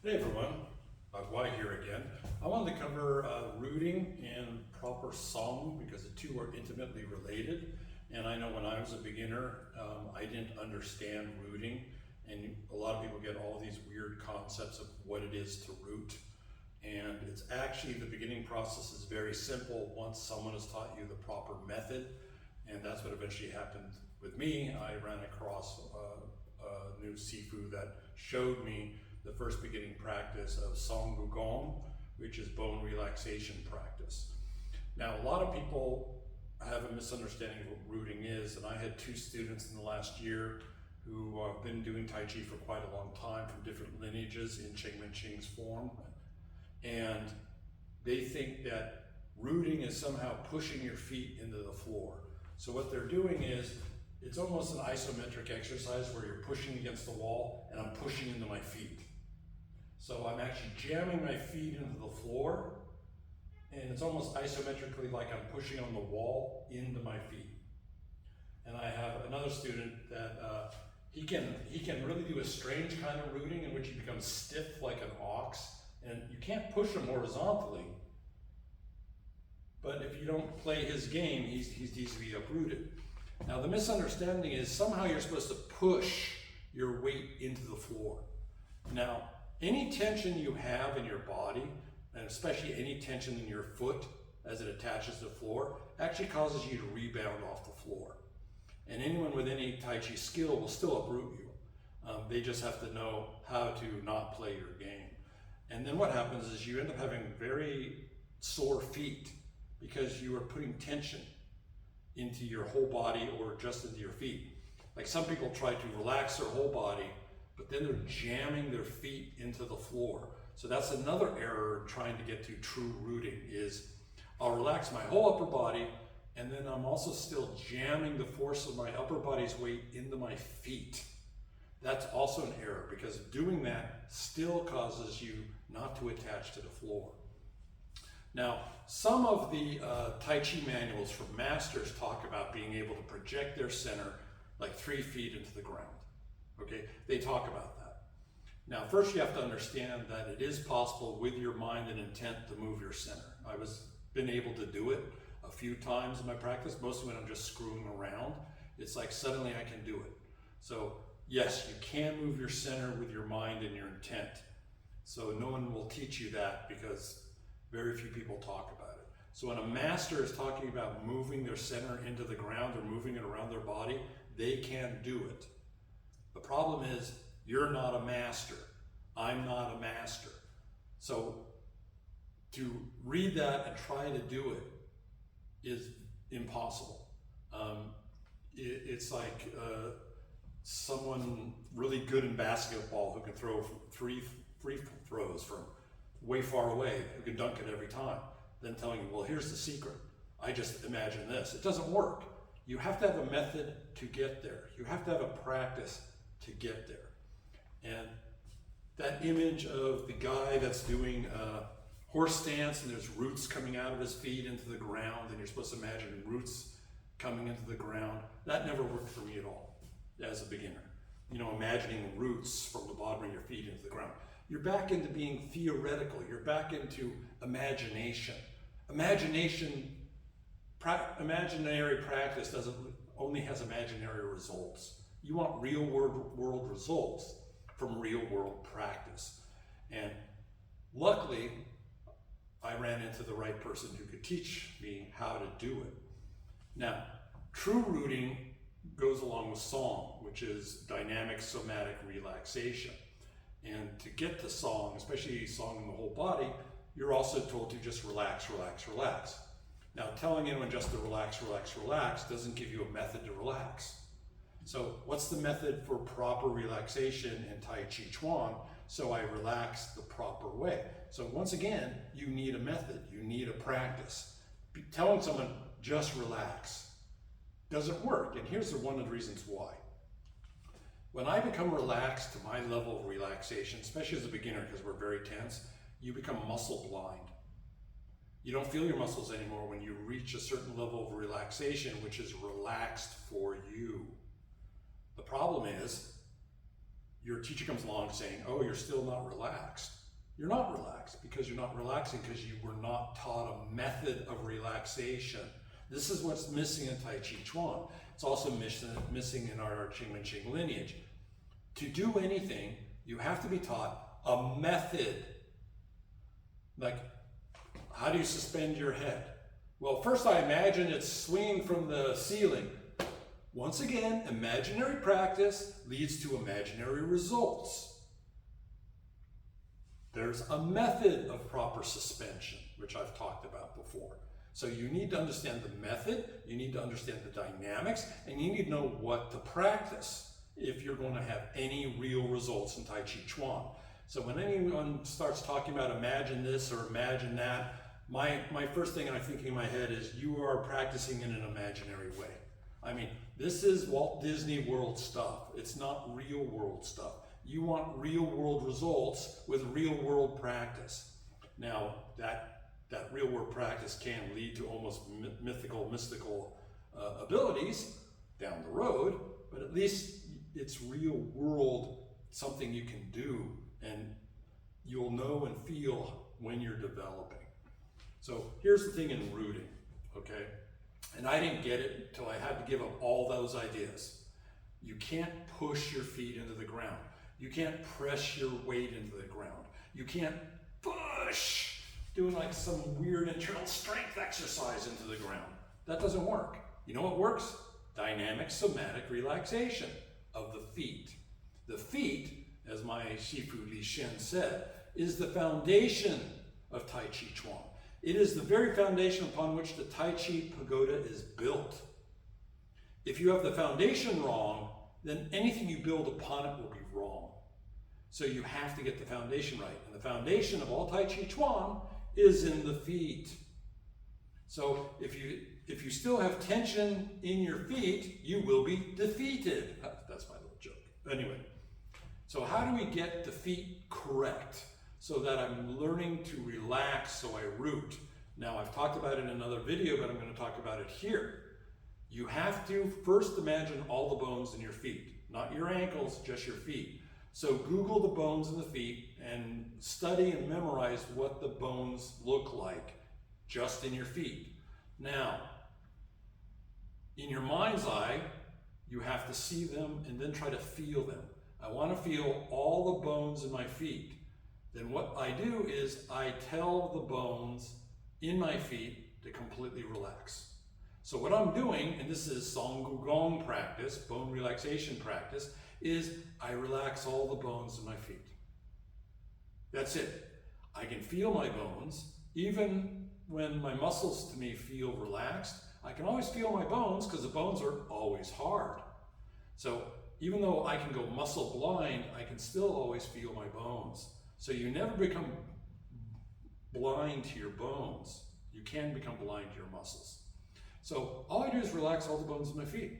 Hey everyone, Wai here again. I wanted to cover rooting and proper song because the two are intimately related. And I know when I was a beginner, I didn't understand rooting, and a lot of people get all these weird concepts of what it is to root. And it's actually, the beginning process is very simple once someone has taught you the proper method. And that's what eventually happened with me. I ran across a new sifu that showed me the first beginning practice of Gong, which is bone relaxation practice. Now, a lot of people have a misunderstanding of what rooting is, and I had two students in the last year who have been doing Tai Chi for quite a long time from different lineages in Cheng Men Ching's form, and they think that rooting is somehow pushing your feet into the floor. So what they're doing is, it's almost an isometric exercise where you're pushing against the wall and I'm pushing into my feet. So I'm actually jamming my feet into the floor, and it's almost isometrically like I'm pushing on the wall into my feet. And I have another student that he can really do a strange kind of rooting in which he becomes stiff like an ox, and you can't push him horizontally. But if you don't play his game, he's easily uprooted. Now the misunderstanding is somehow you're supposed to push your weight into the floor. Now, any tension you have in your body, and especially any tension in your foot as it attaches to the floor, actually causes you to rebound off the floor. And anyone with any Tai Chi skill will still uproot you. They just have to know how to not play your game. And then what happens is you end up having very sore feet because you are putting tension into your whole body or just into your feet. Like some people try to relax their whole body, but then they're jamming their feet into the floor. So that's another error in trying to get to true rooting is I'll relax my whole upper body, and then I'm also still jamming the force of my upper body's weight into my feet. That's also an error because doing that still causes you not to attach to the floor. Now, some of the Tai Chi manuals from masters talk about being able to project their center like 3 feet into the ground. Okay, they talk about that. Now, first you have to understand that it is possible with your mind and intent to move your center. I've been able to do it a few times in my practice, mostly when I'm just screwing around. It's like suddenly I can do it. So yes, you can move your center with your mind and your intent. So no one will teach you that because very few people talk about it. So when a master is talking about moving their center into the ground or moving it around their body, they can do it. The problem is, you're not a master. I'm not a master. So to read that and try to do it is impossible. It's like someone really good in basketball who can throw free throws from way far away, who can dunk it every time, then telling you, well, here's the secret. I just imagine this. It doesn't work. You have to have a method to get there. You have to have a practice to get there. And that image of the guy that's doing a horse stance and there's roots coming out of his feet into the ground, and you're supposed to imagine roots coming into the ground, that never worked for me at all as a beginner. You know, imagining roots from the bottom of your feet into the ground. You're back into being theoretical. You're back into imagination. Imaginary practice only has imaginary results. You want real world results from real world practice. And luckily, I ran into the right person who could teach me how to do it. Now, true rooting goes along with song, which is dynamic somatic relaxation. And to get to song, especially song in the whole body, you're also told to just relax, relax, relax. Now, telling anyone just to relax, relax, relax doesn't give you a method to relax. So what's the method for proper relaxation in Tai Chi Chuan? So I relax the proper way. So once again, you need a method, you need a practice. Telling someone just relax doesn't work, and here's one of the reasons why. When I become relaxed to my level of relaxation, especially as a beginner because we're very tense, you become muscle blind. You don't feel your muscles anymore when you reach a certain level of relaxation, which is relaxed for you. The problem is, your teacher comes along saying, oh, you're still not relaxed. you're not relaxed, because you're not relaxing because you were not taught a method of relaxation. This is what's missing in Tai Chi Chuan. It's also missing in our Qingwen lineage. To do anything, you have to be taught a method. Like, how do you suspend your head? Well, first I imagine it's swinging from the ceiling. Once again, imaginary practice leads to imaginary results. There's a method of proper suspension, which I've talked about before. So you need to understand the method, you need to understand the dynamics, and you need to know what to practice if you're going to have any real results in Tai Chi Chuan. So when anyone starts talking about imagine this or imagine that, my first thing I'm thinking in my head is you are practicing in an imaginary way. I mean, this is Walt Disney World stuff. It's not real world stuff. You want real world results with real world practice. Now, that real world practice can lead to almost mystical abilities down the road, but at least it's real world, something you can do, and you'll know and feel when you're developing. So here's the thing in rooting, okay? And I didn't get it until I had to give up all those ideas. You can't push your feet into the ground. You can't press your weight into the ground. You can't push, doing like some weird internal strength exercise into the ground. That doesn't work. You know what works? Dynamic somatic relaxation of the feet. The feet, as my Shifu Li Shen said, is the foundation of Tai Chi Chuan. It is the very foundation upon which the Tai Chi pagoda is built. If you have the foundation wrong, then anything you build upon it will be wrong. So you have to get the foundation right. And the foundation of all Tai Chi Chuan is in the feet. So if you still have tension in your feet, you will be defeated. That's my little joke. Anyway, so how do we get the feet correct so that I'm learning to relax so I root? Now, I've talked about it in another video, but I'm going to talk about it here. You have to first imagine all the bones in your feet, not your ankles, just your feet. So Google the bones in the feet and study and memorize what the bones look like just in your feet. Now, in your mind's eye, you have to see them and then try to feel them. I want to feel all the bones in my feet. Then what I do is I tell the bones in my feet to completely relax. So what I'm doing, and this is Gong practice, bone relaxation practice, is I relax all the bones in my feet. That's it. I can feel my bones, even when my muscles to me feel relaxed. I can always feel my bones because the bones are always hard. So even though I can go muscle blind, I can still always feel my bones. So you never become blind to your bones. You can become blind to your muscles. So all I do is relax all the bones in my feet.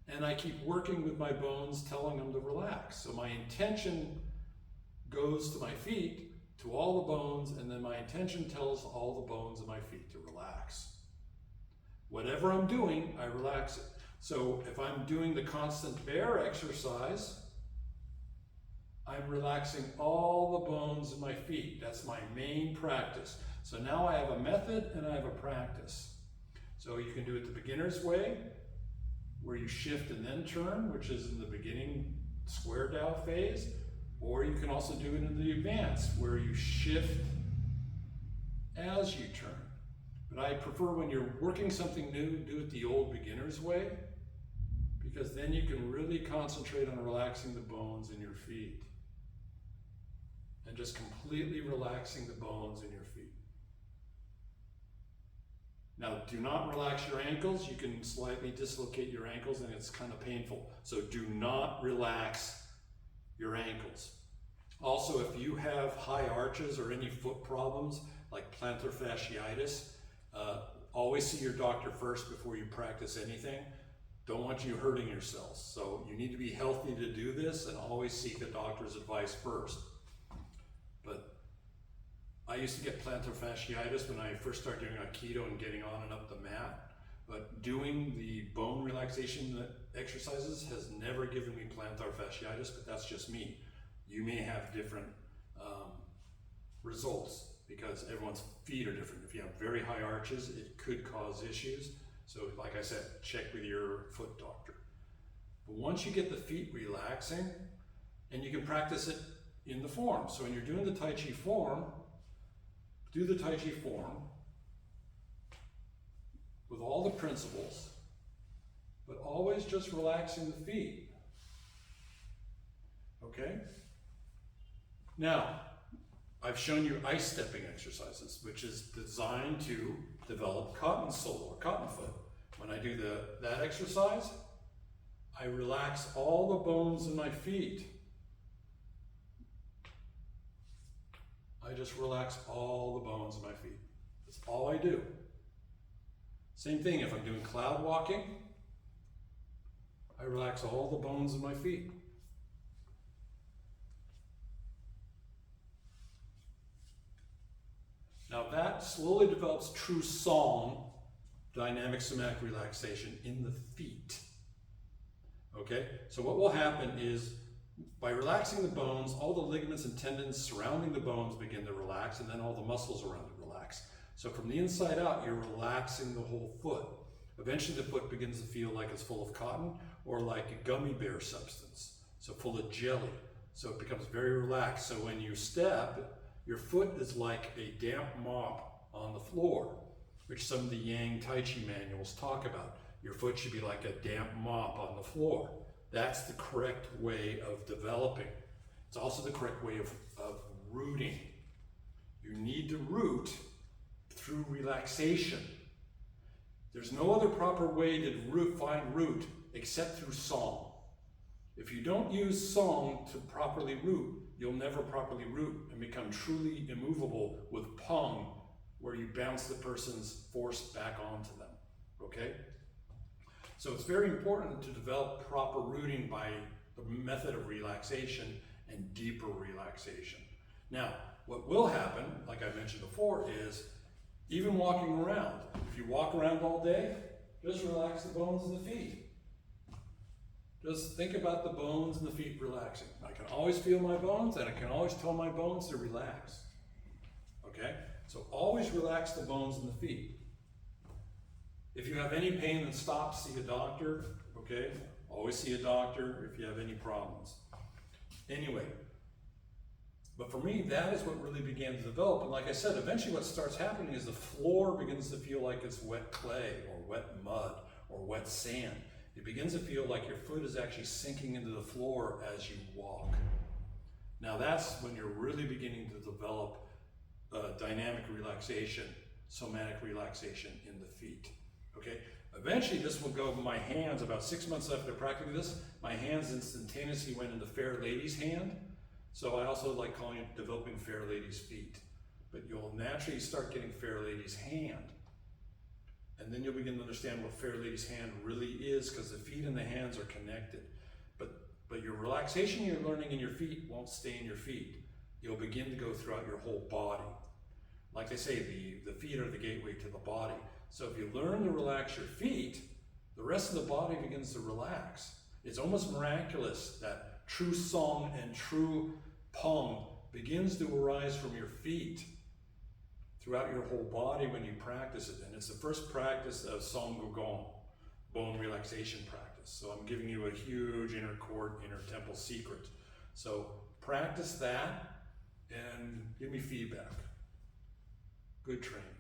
And I keep working with my bones, telling them to relax. So my intention goes to my feet, to all the bones, and then my intention tells all the bones in my feet to relax. Whatever I'm doing, I relax it. So if I'm doing the constant bear exercise, I'm relaxing all the bones in my feet. That's my main practice. So now I have a method and I have a practice. So you can do it the beginner's way, where you shift and then turn, which is in the beginning square Dao phase, or you can also do it in the advanced, where you shift as you turn. But I prefer when you're working something new, do it the old beginner's way, because then you can really concentrate on relaxing the bones in your feet and just completely relaxing the bones in your feet. Now, do not relax your ankles. You can slightly dislocate your ankles and it's kind of painful. So do not relax your ankles. Also, if you have high arches or any foot problems like plantar fasciitis, always see your doctor first before you practice anything. Don't want you hurting yourselves. So you need to be healthy to do this and always seek a doctor's advice first. But I used to get plantar fasciitis when I first started doing Aikido and getting on and up the mat. But doing the bone relaxation exercises has never given me plantar fasciitis, but that's just me. You may have different results because everyone's feet are different. If you have very high arches, it could cause issues. So like I said, check with your foot doctor. But once you get the feet relaxing, and you can practice it in the form. So when you're doing the Tai Chi form, do the Tai Chi form with all the principles, but always just relaxing the feet. Okay? Now, I've shown you ice stepping exercises, which is designed to develop cotton sole or cotton foot. When I do that exercise, I relax all the bones in my feet. I just relax all the bones in my feet. That's all I do. Same thing if I'm doing cloud walking, I relax all the bones in my feet. Now that slowly develops true song, dynamic somatic relaxation in the feet. Okay, so what will happen is by relaxing the bones, all the ligaments and tendons surrounding the bones begin to relax, and then all the muscles around it relax. So from the inside out, you're relaxing the whole foot. Eventually the foot begins to feel like it's full of cotton or like a gummy bear substance, so full of jelly. So it becomes very relaxed. So when you step, your foot is like a damp mop on the floor, which some of the Yang Tai Chi manuals talk about. Your foot should be like a damp mop on the floor. That's the correct way of developing. It's also the correct way of rooting. You need to root through relaxation. There's no other proper way to find root except through song. If you don't use song to properly root, you'll never properly root and become truly immovable with pong, where you bounce the person's force back onto them, okay? So it's very important to develop proper rooting by the method of relaxation and deeper relaxation. Now, what will happen, like I mentioned before, is even walking around. If you walk around all day, just relax the bones in the feet. Just think about the bones in the feet relaxing. I can always feel my bones, and I can always tell my bones to relax. Okay? So always relax the bones in the feet. If you have any pain, then stop, see a doctor, okay? Always see a doctor if you have any problems. Anyway, but for me, that is what really began to develop. And like I said, eventually what starts happening is the floor begins to feel like it's wet clay or wet mud or wet sand. It begins to feel like your foot is actually sinking into the floor as you walk. Now that's when you're really beginning to develop dynamic relaxation, somatic relaxation in the feet. Okay, eventually this will go, my hands, about 6 months after practicing this, my hands instantaneously went into Fair Lady's hand. So I also like calling it developing Fair Lady's feet. But you'll naturally start getting Fair Lady's hand. And then you'll begin to understand what Fair Lady's hand really is, because the feet and the hands are connected. But your relaxation you're learning in your feet won't stay in your feet. You'll begin to go throughout your whole body. Like they say, the feet are the gateway to the body. So if you learn to relax your feet, the rest of the body begins to relax. It's almost miraculous that true song and true pong begins to arise from your feet throughout your whole body when you practice it. And it's the first practice of Gong, bone relaxation practice. So I'm giving you a huge inner court, inner temple secret. So practice that and give me feedback. Good training.